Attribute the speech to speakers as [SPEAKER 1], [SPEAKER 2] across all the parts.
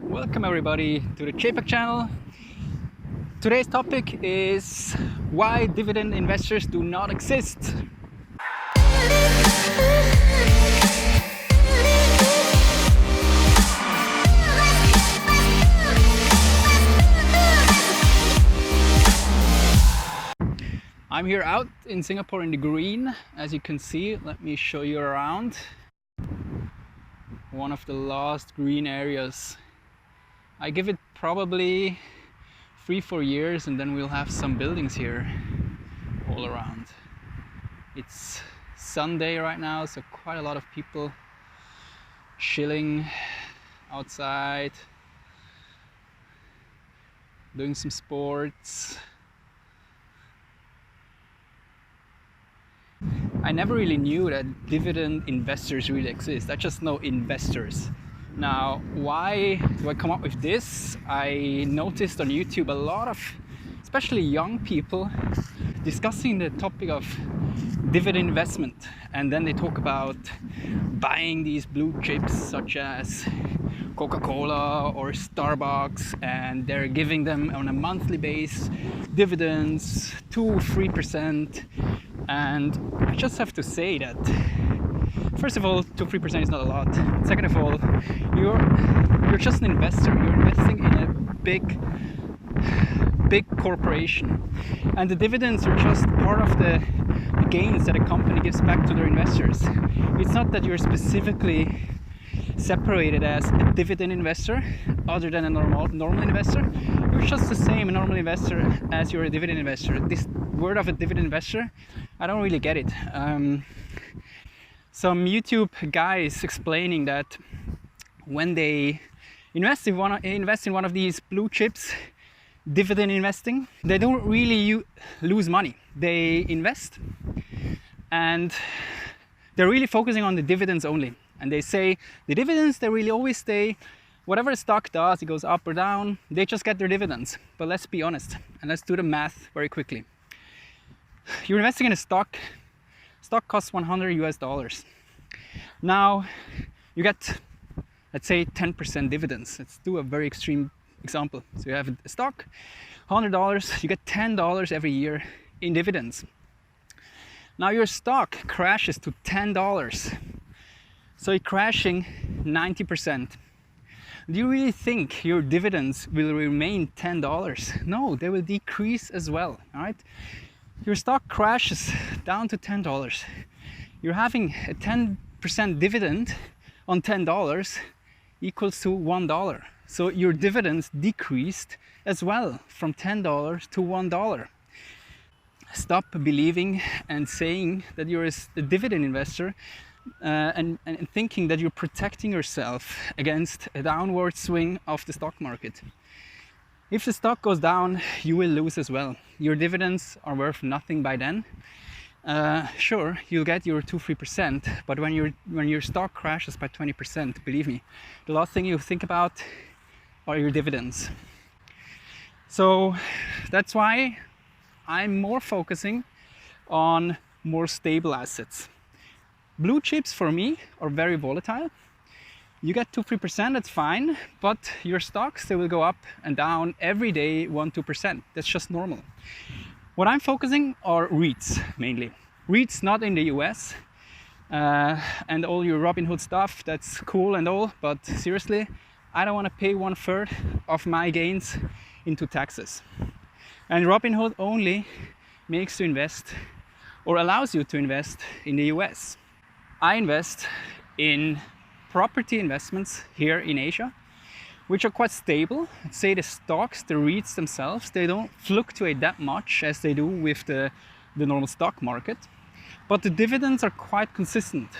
[SPEAKER 1] Welcome everybody to the Expat channel. Today's topic is why dividend investors do not exist. I'm here out in Singapore in the green, as you can see. Let me show you around. One of the last green areas. I give it probably 3-4 years and then we'll have some buildings here all around. It's Sunday right now, so quite a lot of people chilling outside, doing some sports. I never really knew that dividend investors really exist. I just know investors. Now, why do I come up with this? I noticed on YouTube a lot of, especially young people, discussing the topic of dividend investment. And then they talk about buying these blue chips such as Coca-Cola or Starbucks, and they're giving them on a monthly base dividends 2-3%. And I just have to say that, first of all, 2-3% is not a lot. Second of all, you're just an investor. You're investing in a big corporation, and the dividends are just part of the gains that a company gives back to their investors. It's not that you're specifically separated as a dividend investor other than a normal investor. You're just the same a normal investor as you're a dividend investor. This word of a dividend investor, I don't really get it. Some YouTube guys explaining that when they invest in one of these blue chips, dividend investing, they don't really lose money. They invest and they're really focusing on the dividends only. And they say the dividends, they really always stay. Whatever the stock does, it goes up or down, they just get their dividends. But let's be honest, and let's do the math very quickly. You're investing in a stock costs $100. Now you get, let's say, 10% dividends. Let's do a very extreme example. So you have a stock, $100, you get $10 every year in dividends. Now your stock crashes to $10. So you're crashing 90%. Do you really think your dividends will remain $10? No, they will decrease as well, all right? Your stock crashes down to $10. You're having a 10% dividend on $10 equals to $1. So your dividends decreased as well from $10 to $1. Stop believing and saying that you're a dividend investor and thinking that you're protecting yourself against a downward swing of the stock market. If the stock goes down, you will lose as well. Your dividends are worth nothing by then. Sure, you'll get your 2-3%, but when your stock crashes by 20%, believe me, the last thing you think about are your dividends. So that's why I'm more focusing on more stable assets. Blue chips for me are very volatile. You get 2-3%, that's fine, but your stocks, they will go up and down every day 1-2%. That's just normal. What I'm focusing are REITs mainly. REITs not in the US, and all your Robinhood stuff, that's cool and all, but seriously, I don't want to pay 1/3 of my gains into taxes. And Robinhood only makes you invest or allows you to invest in the US. I invest in property investments here in Asia, which are quite stable. Say the stocks, the REITs themselves, they don't fluctuate that much as they do with the normal stock market. But the dividends are quite consistent.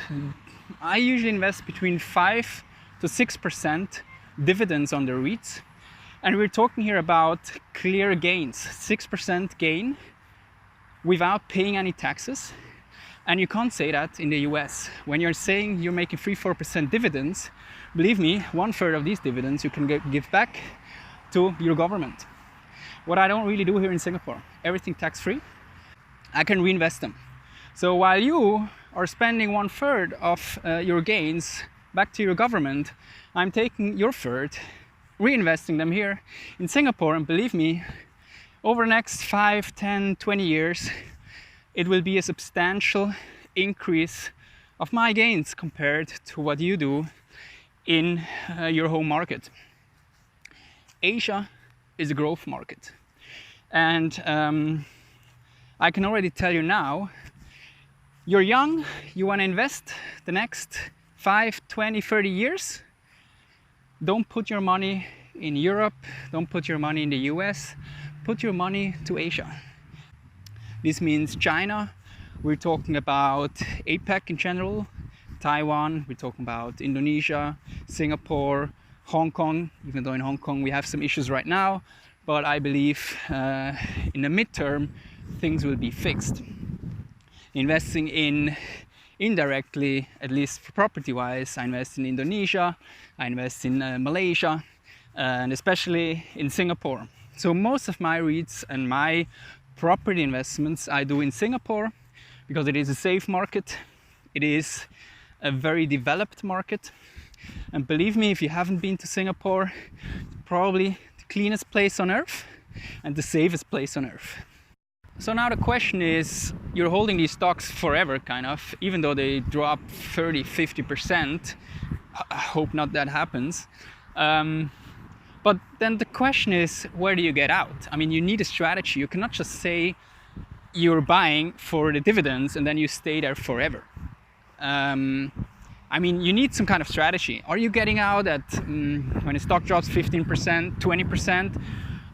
[SPEAKER 1] I usually invest between 5-6% dividends on the REITs. And we're talking here about clear gains, 6% gain without paying any taxes. And you can't say that in the US. When you're saying you're making 3-4% dividends, believe me, 1/3 of these dividends you can give back to your government. What I don't really do here in Singapore, everything tax-free, I can reinvest them. So while you are spending 1/3 of your gains back to your government, I'm taking your third reinvesting them here in Singapore, and believe me, over the next 5, 10, 20 years, it will be a substantial increase of my gains compared to what you do in your home market. Asia is a growth market, and I can already tell you now, you're young, you want to invest the next 5, 20, 30 years, don't put your money in Europe, don't put your money in the US, put your money to Asia. This means China, we're talking about APAC in general, Taiwan, we're talking about Indonesia, Singapore, Hong Kong, even though in Hong Kong we have some issues right now, but I believe in the midterm things will be fixed. Investing in indirectly, at least for property wise, I invest in Indonesia, I invest in Malaysia, and especially in Singapore. So most of my REITs and my property investments I do in Singapore because it is a safe market, it is a very developed market, and believe me, if you haven't been to Singapore, probably the cleanest place on earth and the safest place on earth. So now the question is, you're holding these stocks forever, kind of, even though they drop 30, 50%. I hope not that happens. But then the question is, where do you get out? I mean, you need a strategy. You cannot just say you're buying for the dividends and then you stay there forever. I mean, you need some kind of strategy. Are you getting out at when a stock drops 15%, 20%?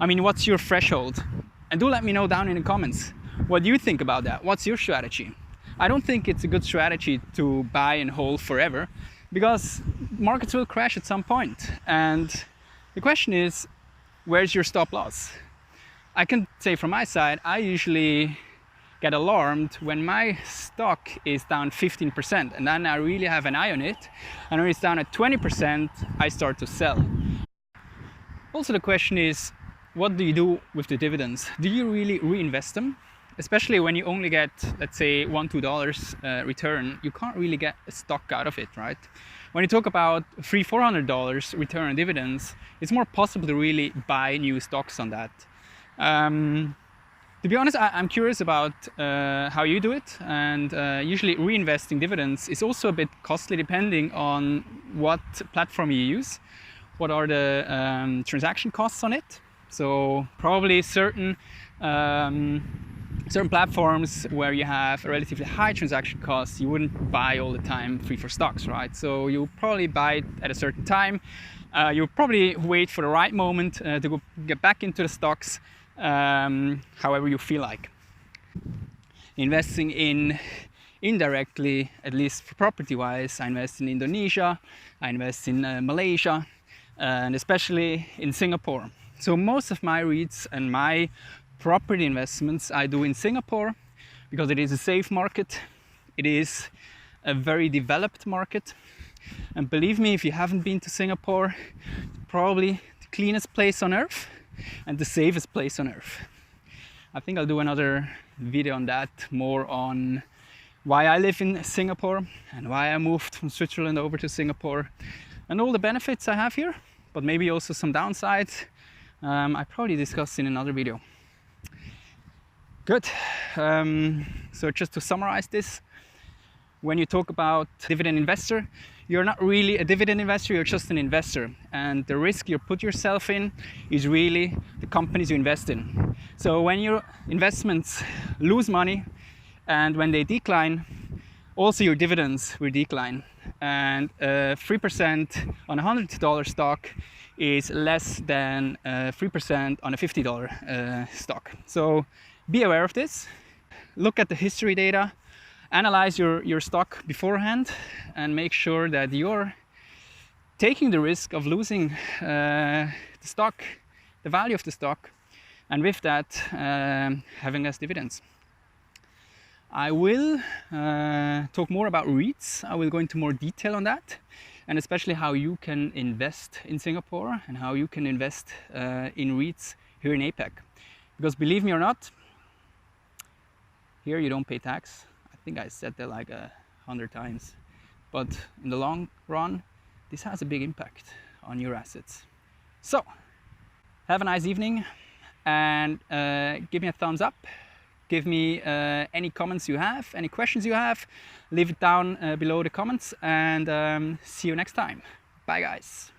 [SPEAKER 1] I mean, what's your threshold? And do let me know down in the comments. What do you think about that? What's your strategy? I don't think it's a good strategy to buy and hold forever, because markets will crash at some point. And the question is, where's your stop loss? I can say from my side, I usually get alarmed when my stock is down 15%, and then I really have an eye on it. And when it's down at 20%, I start to sell. Also, the question is, what do you do with the dividends? Do you really reinvest them? Especially when you only get, let's say, $1, $2 return, you can't really get a stock out of it, right? When you talk about $300, $400 return on dividends, it's more possible to really buy new stocks on that. To be honest, I'm curious about how you do it, and usually reinvesting dividends is also a bit costly depending on what platform you use. What are the transaction costs on it? So probably certain platforms where you have a relatively high transaction cost, you wouldn't buy all the time 3-4 stocks, right? So you probably buy it at a certain time. You'll probably wait for the right moment to get back into the stocks, however you feel like. Investing in indirectly, at least for property wise, I invest in Indonesia, I invest in Malaysia, and especially in Singapore. So most of my REITs and my property investments I do in Singapore because it is a safe market, it is a very developed market, and believe me, if you haven't been to Singapore, probably the cleanest place on earth and the safest place on earth. I think I'll do another video on that, more on why I live in Singapore and why I moved from Switzerland over to Singapore and all the benefits I have here, but maybe also some downsides. I probably discussed in another video. Good. So just to summarize this, when you talk about dividend investor, you're not really a dividend investor, you're just an investor. And the risk you put yourself in is really the companies you invest in. So when your investments lose money and when they decline, also your dividends will decline. And 3% on a $100 stock is less than 3% on a $50 stock. So be aware of this. Look at the history data, analyze your stock beforehand, and make sure that you're taking the risk of losing the stock, the value of the stock, and with that having less dividends. I will talk more about REITs. I will go into more detail on that, and especially how you can invest in Singapore and how you can invest in REITs here in APAC. Because believe me or not, here you don't pay tax. I think I said that like 100 times. But in the long run, this has a big impact on your assets. So have a nice evening, and give me a thumbs up. Give me any comments you have, any questions you have. Leave it down below the comments, and see you next time. Bye guys.